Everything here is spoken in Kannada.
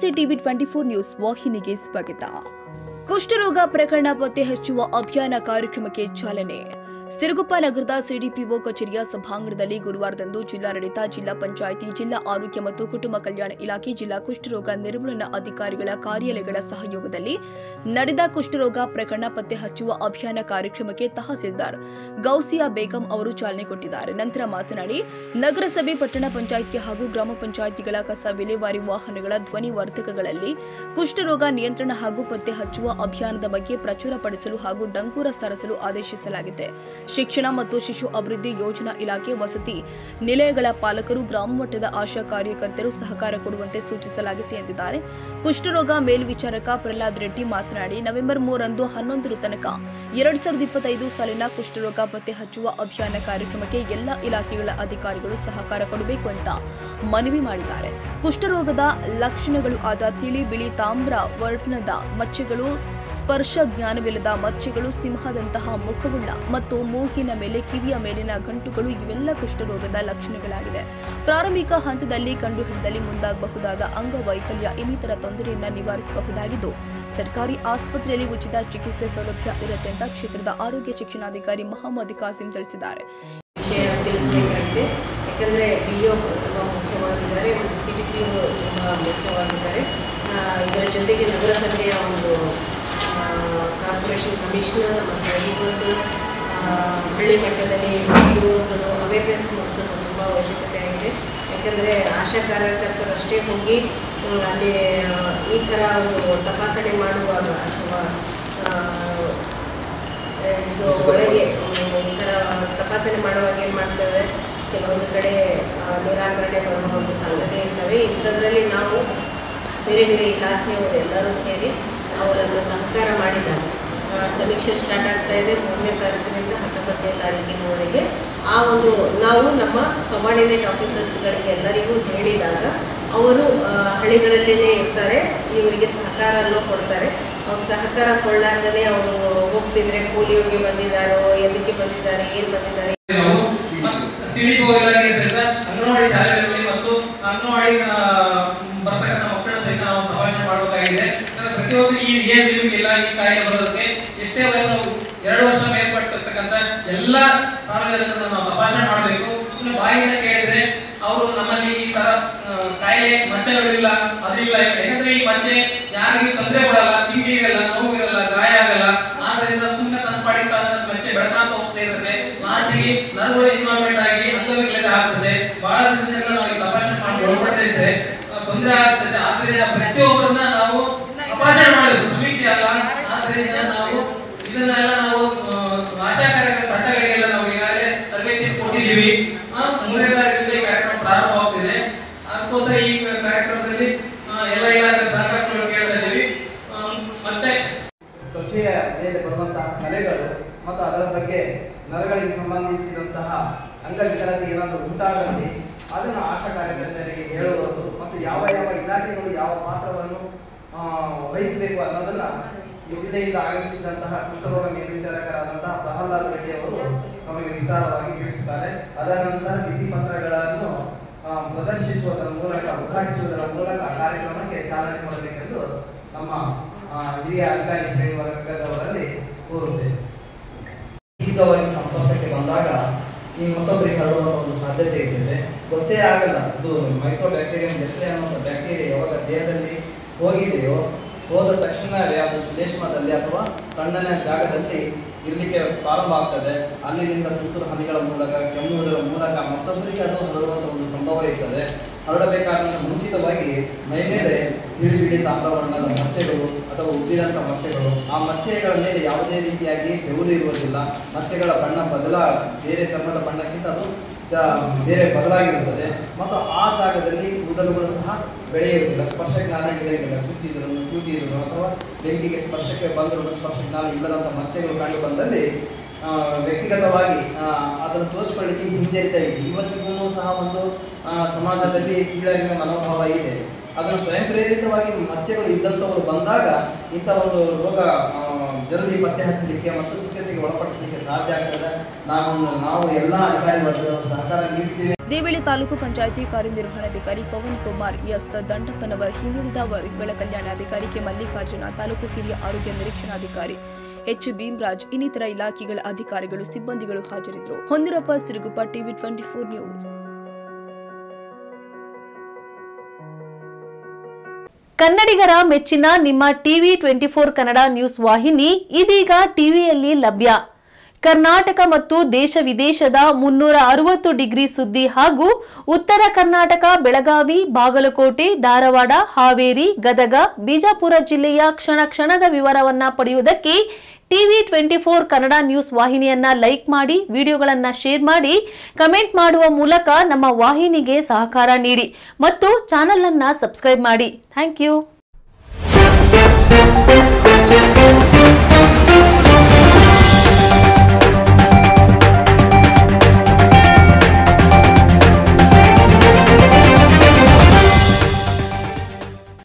ನಮಸ್ತೆ ಟಿವಿ 24 ನ್ಯೂಸ್ ವಾಹಿನಿಗೆ ಸ್ವಾಗತ. ಕುಷ್ಠರೋಗ ಪ್ರಕರಣ ಪತ್ತೆ ಹಚ್ಚುವ ಅಭಿಯಾನ ಕಾರ್ಯಕ್ರಮಕ್ಕೆ ಚಾಲನೆ. ಸಿರುಗುಪ್ಪ ನಗರದ ಸಿಡಿಪಿಒ ಕಚೇರಿಯ ಸಭಾಂಗಣದಲ್ಲಿ ಗುರುವಾರದಂದು ಜಿಲ್ಲಾಡಳಿತ, ಜಿಲ್ಲಾ ಪಂಚಾಯಿತಿ, ಜಿಲ್ಲಾ ಆರೋಗ್ಯ ಮತ್ತು ಕುಟುಂಬ ಕಲ್ಯಾಣ ಇಲಾಖೆ, ಜಿಲ್ಲಾ ಕುಷ್ಠರೋಗ ನಿರ್ಮೂಲನಾ ಅಧಿಕಾರಿಗಳ ಕಾರ್ಯಾಲಯಗಳ ಸಹಯೋಗದಲ್ಲಿ ನಡೆದ ಕುಷ್ಠರೋಗ ಪ್ರಕರಣ ಪತ್ತೆ ಹಚ್ಚುವ ಅಭಿಯಾನ ಕಾರ್ಯಕ್ರಮಕ್ಕೆ ತಹಸೀಲ್ದಾರ್ ಗೌಸಿಯಾ ಬೇಗಂ ಅವರು ಚಾಲನೆ ಕೊಟ್ಟಿದ್ದಾರೆ. ನಂತರ ಮಾತನಾಡಿ, ನಗರಸಭೆ, ಪಟ್ಟಣ ಪಂಚಾಯಿತಿ ಹಾಗೂ ಗ್ರಾಮ ಪಂಚಾಯಿತಿಗಳ ಕಸ ವಿಲೇವಾರಿ ವಾಹನಗಳ ಧ್ವನಿವರ್ಧಕಗಳಲ್ಲಿ ಕುಷ್ಠರೋಗ ನಿಯಂತ್ರಣ ಹಾಗೂ ಪತ್ತೆ ಹಚ್ಚುವ ಅಭಿಯಾನದ ಬಗ್ಗೆ ಪ್ರಚುರಪಡಿಸಲು ಹಾಗೂ ಡಂಗೂರ ಸಾರಿಸಲು ಆದೇಶಿಸಲಾಗಿದೆ. ಶಿಕ್ಷಣ ಮತ್ತು ಶಿಶು ಅಭಿವೃದ್ಧಿ ಯೋಜನಾ ಇಲಾಖೆ, ವಸತಿ ನಿಲಯಗಳ ಪಾಲಕರು, ಗ್ರಾಮ ಮಟ್ಟದ ಆಶಾ ಕಾರ್ಯಕರ್ತರು ಸಹಕಾರ ಕೊಡುವಂತೆ ಸೂಚಿಸಲಾಗಿದೆ ಎಂದಿದ್ದಾರೆ. ಕುಷ್ಠರೋಗ ಮೇಲ್ವಿಚಾರಕ ಪ್ರಹ್ಲಾದ್ ರೆಡ್ಡಿ ಮಾತನಾಡಿ, ನವೆಂಬರ್ 3ರಂದು 11 ತನಕ 2025 ಸಾಲಿನ ಕುಷ್ಠರೋಗ ಪತ್ತೆ ಹಚ್ಚುವ ಅಭಿಯಾನ ಕಾರ್ಯಕ್ರಮಕ್ಕೆ ಎಲ್ಲ ಇಲಾಖೆಗಳ ಅಧಿಕಾರಿಗಳು ಸಹಕಾರ ಕೊಡಬೇಕು ಅಂತ ಮನವಿ ಮಾಡಿದ್ದಾರೆ. ಕುಷ್ಠರೋಗದ ಲಕ್ಷಣಗಳು ಆದ ತಿಳಿ ಬಿಳಿ ತಾಮ್ರ ವರ್ಣದ ಮಚ್ಚೆಗಳು, ಸ್ಪರ್ಶ ಜ್ಞಾನವಿಲ್ಲದ ಮಚ್ಚೆಗಳು, ಸಿಂಹದಂತಹ ಮುಖವುಳ್ಳ ಮತ್ತು ಮೂಗಿನ ಮೇಲೆ, ಕಿವಿಯ ಮೇಲಿನ ಗಂಟುಗಳು ಇವೆಲ್ಲ ಕುಷ್ಠರೋಗದ ಲಕ್ಷಣಗಳಾಗಿದೆ. ಪ್ರಾರಂಭಿಕ ಹಂತದಲ್ಲಿ ಕಂಡುಹಿಡಿದಲ್ಲಿ ಮುಂದಾಗಬಹುದಾದ ಅಂಗವೈಕಲ್ಯ ಇನ್ನಿತರ ತೊಂದರೆಯನ್ನು ನಿವಾರಿಸಬಹುದಾಗಿದ್ದು, ಸರ್ಕಾರಿ ಆಸ್ಪತ್ರೆಯಲ್ಲಿ ಉಚಿತ ಚಿಕಿತ್ಸೆ ಸೌಲಭ್ಯ ಇರುತ್ತೆ ಅಂತ ಕ್ಷೇತ್ರದ ಆರೋಗ್ಯ ಶಿಕ್ಷಣಾಧಿಕಾರಿ ಮೊಹಮ್ಮದ್ ಕಾಸಿಂ ತಿಳಿಸಿದ್ದಾರೆ. ಯಾಕಂದರೆ ಡಿಒ ತುಂಬ ಮುಖ್ಯವಾಗಿದ್ದಾರೆ ಮತ್ತು ಸಿಡಿಪಿಒ ತುಂಬ ಮುಖ್ಯವಾಗಿದ್ದಾರೆ. ಇದರ ಜೊತೆಗೆ ನಗರಸಭೆಯ ಒಂದು ಕಾರ್ಪೊರೇಷನ್ ಕಮಿಷನರ್ ಮತ್ತು ಐಡಿಒಸ್, ಹಳ್ಳಿ ಮಟ್ಟದಲ್ಲಿ ಡಿಒಸ್ಗಳು ಅವೇರ್ನೆಸ್ ಮೂಡಿಸೋದು ತುಂಬ ಅವಶ್ಯಕತೆ ಆಗಿದೆ. ಯಾಕೆಂದರೆ ಆಶಾ ಕಾರ್ಯಕರ್ತರು ಅಷ್ಟೇ ಹೋಗಿ ಅಲ್ಲಿ ಈ ಥರ ಒಂದು ತಪಾಸಣೆ ಮಾಡುವಾಗ ಅಥವಾ ಇದು ಹೊರಗೆ ಈ ಥರ ತಪಾಸಣೆ ಮಾಡುವಾಗ ಏನು ಮಾಡ್ತೇವೆ, ಕೆಲವೊಂದು ಕಡೆ ನಿರಾಕರಣೆ ಬರುವ ಒಂದು ಸಂಗತಿ ಇರ್ತವೆ. ಇಂಥದ್ರಲ್ಲಿ ನಾವು ಬೇರೆ ಬೇರೆ ಇಲಾಖೆಯವರು ಎಲ್ಲರೂ ಸೇರಿ ಅವರನ್ನು ಸಹಕಾರ ಮಾಡಿದಾಗ ಸಮೀಕ್ಷೆ ಸ್ಟಾರ್ಟ್ ಆಗ್ತಾ ಇದೆ. 3ನೇ ತಾರೀಕಿನಿಂದ 19ನೇ ತಾರೀಕಿನವರೆಗೆ ಆ ಒಂದು ನಾವು ನಮ್ಮ ಸಬಾರ್ಡಿನೇಟ್ ಆಫೀಸರ್ಸ್ಗಳಿಗೆ ಎಲ್ಲರಿಗೂ ಹೇಳಿದಾಗ ಅವರು ಹಳ್ಳಿಗಳಲ್ಲೇ ಇರ್ತಾರೆ, ಇವರಿಗೆ ಸಹಕಾರನೂ ಕೊಡ್ತಾರೆ. ಅವ್ರಿಗೆ ಸಹಕಾರ ಕೊಳ್ಳಾರ್ದೇ ಅವರು ಹೋಗ್ತಿದ್ರೆ ಪೋಲಿಯೋಗೆ ಬಂದಿದ್ದಾರೋ, ಎದಕ್ಕೆ ಬಂದಿದ್ದಾರೆ, ಏನು ಬಂದಿದ್ದಾರೆ. ಸಿಡಿಪಿಒ ಇಲಾಖೆಗೆ ಸೇರಿದ ಅಂಗನವಾಡಿ ಶಾಲೆಗಳಲ್ಲಿ ಮತ್ತು ಅಂಗನವಾಡಿ ಬರ್ತಕ್ಕಂಥ ಮಕ್ಕಳು ಸಹಿತ ನಾವು ತಪಾಸಣೆ ಮಾಡಬೇಕಾಗಿದೆ. ಪ್ರತಿಯೊಂದು ಈ ಏಜ್ ಲಿಮಿಟ್ ಇಲ್ಲ, ಈ ಕಾಯಿಲೆ ಬರೋದಕ್ಕೆ ಎಷ್ಟೇ ನಾವು 2 ವರ್ಷ ಮೇಲ್ಪಟ್ಟಿರ್ತಕ್ಕಂಥ ಎಲ್ಲ ಸಾರ್ವಜನಿಕರನ್ನು ನಾವು ತಪಾಸಣೆ ಮಾಡಬೇಕು. ಸುಮ್ಮನೆ ಬಾಯಿಂದ ಕೇಳಿದ್ರೆ ಅವರು ನಮ್ಮಲ್ಲಿ ಈ ತರ ಕಾಯಿಲೆ ಮಚ್ಚೆಗಳಿಲ್ಲ, ಅದಿಲ್ಲ. ಯಾಕಂದ್ರೆ ಈ ಮಚ್ಚೆ ಯಾರಿಗೂ ತೊಂದರೆ ಕೊಡಲ್ಲ, ತಿಂಡಿ ಇರಲ್ಲ, ನೋವು ಇರಲ್ಲ, ಗಾಯ ಆಗಲ್ಲ. ಆದ್ರಿಂದ ಸುಮ್ಮನೆ ತಂಪಾಡಿ ಮಚ್ಚೆ ಬೆಳಕಾಂತ ಹೋಗ್ತಾ ಇರುತ್ತೆ. ಲಾಸ್ಟಿಗೆ ನರಗಳು ಇನ್ವಾಲ್ವ್ಮೆಂಟ್ ಆಗಿ ಅಂಗವಿಕಲತೆ ಆಗ್ತದೆ. ಬಹಳ ದಿನದಿಂದ ನಾವು ಈ ತಪಾಸಣೆ ಮಾಡಿ ಒಳಪಡ್ತಾ ಇದ್ರೆ ತೊಂದರೆ ಆಗ್ತದೆ. ಆದ್ರಿಂದ ಪ್ರತಿಯೊಬ್ಬರನ್ನ ನಾವು ತಪಾಸಣೆ ಮಾಡಬೇಕು, ಸಮೀಕ್ಷೆ ಅಲ್ಲ. ಆದ್ರಿಂದ ನಾವು ಇದನ್ನೆಲ್ಲ ನಾವು ಆಶಾ ಕಾರ್ಯಕರ್ತರ ತಂಡಗಳಿಗೆಲ್ಲ ನಾವು ಈಗಾಗಲೇ ತರಬೇತಿ ಕೊಟ್ಟಿದ್ದೀವಿ. 3ನೇ ತಾರೀಕಿಂದ ಈ ಕಾರ್ಯಕ್ರಮ ಪ್ರಾರಂಭವಾಗ್ತಿದೆ. ಅದಕ್ಕೋಸ್ಕರ ಈ ಕಾರ್ಯಕ್ರಮದಲ್ಲಿ ಎಲ್ಲ ಇಲಾಖೆ ಸಹಕಾರ ಕೇಳ್ತಾ ಇದ್ದೀವಿ. ಮತ್ತೆ ತ್ವಚೆಯ ಮೇಲೆ ಬರುವಂತಹ ಕಲೆಗಳು ಮತ್ತು ಅದರ ಬಗ್ಗೆ ನರಗಳಿಗೆ ಸಂಬಂಧಿಸಿದಂತಹ ಅಂಗವಿಕಲತೆ ಏನಾದರೂ ಉಂಟಾದಲ್ಲಿ ಅದನ್ನು ಆಶಾ ಕಾರ್ಯಕರ್ತರಿಗೆ ಹೇಳುವುದು ಮತ್ತು ಯಾವ ಯಾವ ಇಲಾಖೆಗಳು ಯಾವ ಪಾತ್ರವನ್ನು ವಹಿಸಬೇಕು ಅನ್ನೋದನ್ನ ಈ ಜಿಲ್ಲೆಯಿಂದ ಆಗಮಿಸಿದಂತಹ ಕುಷ್ಠರೋಗ ಮೇಲ್ವಿಚಾರಕರಾದಂತಹ ಪ್ರಹ್ಲಾದ್ ರೆಡ್ಡಿ ಅವರು ನಮಗೆ ವಿಸ್ತಾರವಾಗಿ ತಿಳಿಸುತ್ತಾರೆ. ಅದರ ನಂತರ ಭಿತ್ತಿ ಪತ್ರಗಳನ್ನು ಪ್ರದರ್ಶಿಸುವುದರ ಮೂಲಕ, ಉದ್ಘಾಟಿಸುವುದರ ಮೂಲಕ ಕಾರ್ಯಕ್ರಮಕ್ಕೆ ಚಾಲನೆ ಕೊಡಬೇಕೆಂದು ನಮ್ಮ ಹಿರಿಯ ಅಧಿಕಾರಿ ಶ್ರೇಣಿ ವರ್ಗದವರಲ್ಲಿ ಕೋರುತ್ತೇವೆ. ದೈಹಿಕವಾಗಿ ಸಂಪರ್ಕಕ್ಕೆ ಬಂದಾಗ ಈ ಮತ್ತೊಬ್ಬರಿಗೆ ಹರಡುವ ಒಂದು ಸಾಧ್ಯತೆ ಇರ್ತದೆ. ಗೊತ್ತೇ ಆಗಲ್ಲ ಅದು ಮೈಕ್ರೋ ಬ್ಯಾಕ್ಟೀರಿಯಂ ಡೆಸ್ಲೆ ಅನ್ನುವಂಥ ಬ್ಯಾಕ್ಟೀರಿಯಾ ಯಾವಾಗ ದೇಹದಲ್ಲಿ ಹೋಗಿದೆಯೋ, ಹೋದ ತಕ್ಷಣವೇ ಅದು ಶ್ಲೇಷ್ಮದಲ್ಲಿ ಅಥವಾ ಕಣ್ಣಿನ ಜಾಗದಲ್ಲಿ ಇರಲಿಕ್ಕೆ ಪ್ರಾರಂಭ ಆಗ್ತದೆ. ಅಲ್ಲಿನಿಂದ ತುಂತುರು ಹನಿಗಳ ಮೂಲಕ, ಕೆಮ್ಮುವುದರ ಮೂಲಕ ಮತ್ತೊಬ್ಬರಿಗೆ ಅದು ಹರಡುವಂಥ ಒಂದು ಸಂಭವ ಇರ್ತದೆ. ಹರಡಬೇಕಾದಂಥ ಮುಂಚಿತವಾಗಿ ಮೈ ಮೇಲೆ ಬಿಳಿ ಬಿಳಿ ತಾಮ್ರವರ್ಣದ ಮಚ್ಚೆಗಳು ಅಥವಾ ಉಬ್ಬಿದಂಥ ಮಚ್ಚೆಗಳು, ಆ ಮಚ್ಚೆಗಳ ಮೇಲೆ ಯಾವುದೇ ರೀತಿಯಾಗಿ ಬೆವರು ಇರುವುದಿಲ್ಲ. ಮಚ್ಚೆಗಳ ಬಣ್ಣ ಬೇರೆ ಚರ್ಮದ ಬಣ್ಣಕ್ಕಿಂತ ಅದು ಬೇರೆ ಬದಲಾಗಿರುತ್ತದೆ ಮತ್ತು ಆ ಜಾಗದಲ್ಲಿ ಕೂದಲುಗಳು ಸಹ ಬೆಳೆಯುವುದಿಲ್ಲ. ಸ್ಪರ್ಶ ಜ್ಞಾನ ಇರಂಗಿಲ್ಲ. ಚೂಟಿದ್ರು ಅಥವಾ ಬೆಂಕಿಗೆ ಸ್ಪರ್ಶಕ್ಕೆ ಬಂದರೂ ಸ್ಪರ್ಶ ಜ್ಞಾನ ಇಲ್ಲದಂಥ ಮಚ್ಚೆಗಳು ಕಂಡು ಬಂದಲ್ಲಿ ವ್ಯಕ್ತಿಗತವಾಗಿ ಅದನ್ನು ತೋರಿಸ್ಕೊಳ್ಳಿಕ್ಕೆ ಹಿಂಜರಿತಾ ಇದೆ. ಇವತ್ತಿಗೂ ಸಹ ಒಂದು ಸಮಾಜದಲ್ಲಿ ಕೀಳರಿಮೆ ಮನೋಭಾವ ಇದೆ. ಅದನ್ನು ಸ್ವಯಂ ಪ್ರೇರಿತವಾಗಿ ಮಚ್ಚೆಗಳು ಇದ್ದಂಥವರು ಬಂದಾಗ ಇಂಥ ಒಂದು ರೋಗ ಜಲ್ದಿ ಪತ್ತೆ ಹಚ್ಚಲಿಕ್ಕೆ ಮತ್ತು ಚಿಕಿತ್ಸೆಗೆ ಒಳಪಡಿಸಲಿಕ್ಕೆ ಸಾಧ್ಯ ಆಗ್ತದೆ. ನಾವು ಎಲ್ಲ ಅಧಿಕಾರಿ ವರ್ಗದವರು ಸಹಕಾರ ನೀಡ್ತೀವಿ. ಇದೇ ವೇಳೆ ತಾಲೂಕು ಪಂಚಾಯಿತಿ ಕಾರ್ಯನಿರ್ವಹಣಾಧಿಕಾರಿ ಪವನ್ ಕುಮಾರ್ ಎಸ್ ದಂಡಪ್ಪನವರ್, ಹಿಂದುಳಿದ ವರ್ಗಗಳ ಕಲ್ಯಾಣಾಧಿಕಾರಿ ಕೆ ಮಲ್ಲಿಕಾರ್ಜುನ, ತಾಲೂಕು ಹಿರಿಯ ಆರೋಗ್ಯ ನಿರೀಕ್ಷಣಾಧಿಕಾರಿ ಎಚ್ ಭೀಮರಾಜ್, ಇನ್ನಿತರ ಇಲಾಖೆಗಳ ಅಧಿಕಾರಿಗಳು, ಸಿಬ್ಬಂದಿಗಳು ಹಾಜರಿದ್ದರು. ಹೊಂದಿರಪ್ಪ, ಸಿರುಗುಪ್ಪ, ಟಿವಿ 24 ನ್ಯೂಸ್. ಕನ್ನಡಿಗರ ಮೆಚ್ಚಿನ ನಿಮ್ಮ ಟಿವಿ 24 ಕನ್ನಡ ನ್ಯೂಸ್ ವಾಹಿನಿ ಇದೀಗ ಟಿವಿಯಲ್ಲಿ ಲಭ್ಯ. ಕರ್ನಾಟಕ ಮತ್ತು ದೇಶ ವಿದೇಶದ 360 ಡಿಗ್ರಿ ಸುದ್ದಿ ಹಾಗೂ ಉತ್ತರ ಕರ್ನಾಟಕ, ಬೆಳಗಾವಿ, ಬಾಗಲಕೋಟೆ, ಧಾರವಾಡ, ಹಾವೇರಿ, ಗದಗ, ಬಿಜಾಪುರ ಜಿಲ್ಲೆಯ ಕ್ಷಣ ಕ್ಷಣದ ವಿವರವನ್ನ ಪಡೆಯುವುದಕ್ಕೆ ಟಿವಿ 24 ಕನ್ನಡ ನ್ಯೂಸ್ ವಾಹಿನಿಯನ್ನ ಲೈಕ್ ಮಾಡಿ, ವಿಡಿಯೋಗಳನ್ನ ಶೇರ್ ಮಾಡಿ, ಕಮೆಂಟ್ ಮಾಡುವ ಮೂಲಕ ನಮ್ಮ ವಾಹಿನಿಗೆ ಸಹಕಾರ ನೀಡಿ ಮತ್ತು ಚಾನೆಲ್ ಅನ್ನ ಸಬ್ಸ್ಕ್ರೈಬ್ ಮಾಡಿ. Thank you.